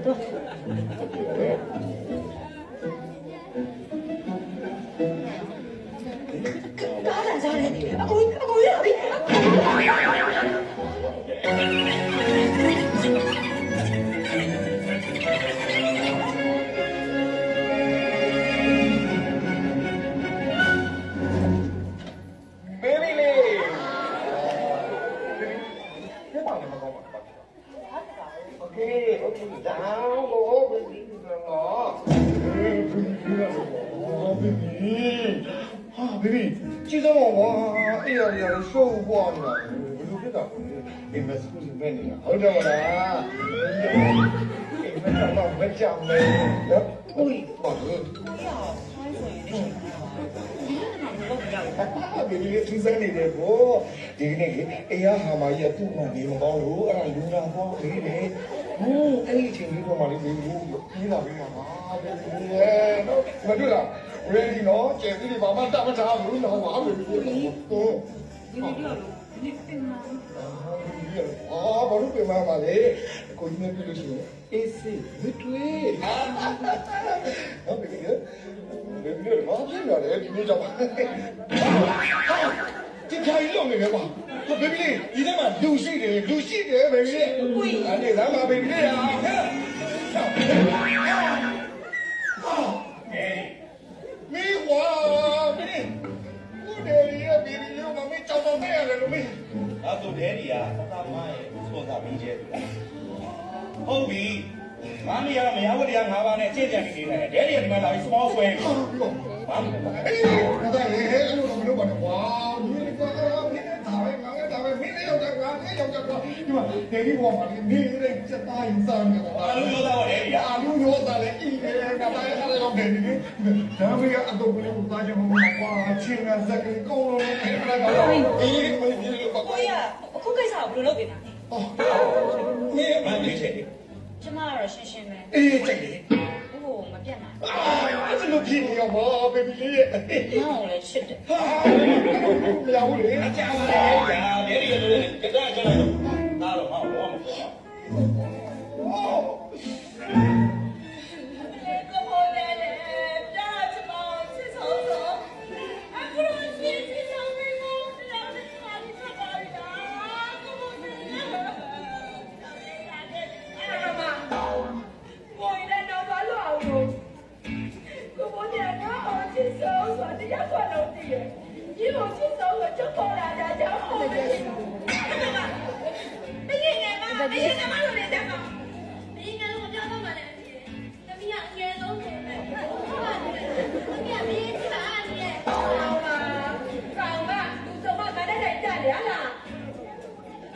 打篮球嘞，阿公要比。baby လေး这帮你们搞嘛？OK，down，我 baby 我。baby，啊 baby，记得我，哎呀，说过呢，我都知道，你们是不是问你啊？好着啦，你们讲到没讲没？喂，宝子。baby ထူးဆန်းနေတယ်ကိုဒီနေ့အေးရဟာမကြီးကသူ့မှနေမကောင်းလို့အဲ့ဒါယူတာပေါ့လေလေအဲ့ဒီအချိန်လေးတော့မှလေး baby ပြီးလာပြီးမှာပါ baby နော်မတွေ့လား ready နော်ကျယ်စီတွေဘာမှတတ်မထားဘူးနော်ဟာ baby ကိုဒီနေ့တော့ဒီပင်မဘာလို့ပင်မပါလဲကိုကြီးနဲ့ပြလို့ရှိရင်အေးစေးမတွေ့နော် baby baby ဘာဖြစ်လာလဲဒီနေ့တော့ဒီခိုင်လုံးနေတယ်ကွာ baby လေးဒီထဲမှာလူရှိတယ် baby လေးအဲ့ဒီလမ်းမှာ baby လေးဟာမင်းဝါမင်းဦးတယ်ရ baby လေးမမင်းကြောင်တော့နေရတယ်လို့မင်းအဲ့တော့ဒဲဒီကသာမရဲ့စောတာပြီးကျဲတူဟုတ်ပြီမမရမရဝတရား၅ပါးနဲ့အကျင့်ကြံနေနေတယ်ဒဲဒီကဒီမှာလာပြီးစမောဆွဲဘာလို့အေးဒါလည်းအဲ့လိုမလုပ်ပါနဲ့ကွာဒီကမင်းဒါပဲငါလည်းဒါပဲမင်းလည်းရောက်တာငါလည်းရောက်တာကွာဒီမှာဒဲဒီဘောမှာနေနေတဲ့စက်သားရင်စားနေတာအာလူရောသားလေအာလူရောသားလေအေးလေငါလည်းအဲ့လိုပဲနေဒါမေကအတော့ဘယ်လိုသားချင်မှာကွာချင်းကဇက်ကကောင်းလို့အဲ့ဒါကတော့အေးမင်းဒီလိုပါကိုရအခုကိစ္စကိုဘယ်လိုလုပ်ပြန်လဲအော်မင်းမနေချင်ကျမကတော့ရှင်းပဲအေးကြိုက်တယ်ဟိုမပြတ်နိုင်အဲ့လိုဖြစ်နေရောဘာဘေဘီလေးရဲ့မောင်လည်းချစ်တယ်ဟာမရဘူးလေအကြောင်းလေညာဒဲဒီလိုကဒါကြလိုက်တော့ဒါတော့ဟောတော့မပေါ်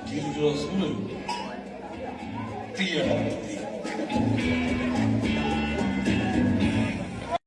ဒီလိုဆိုလို့တည်ရတော့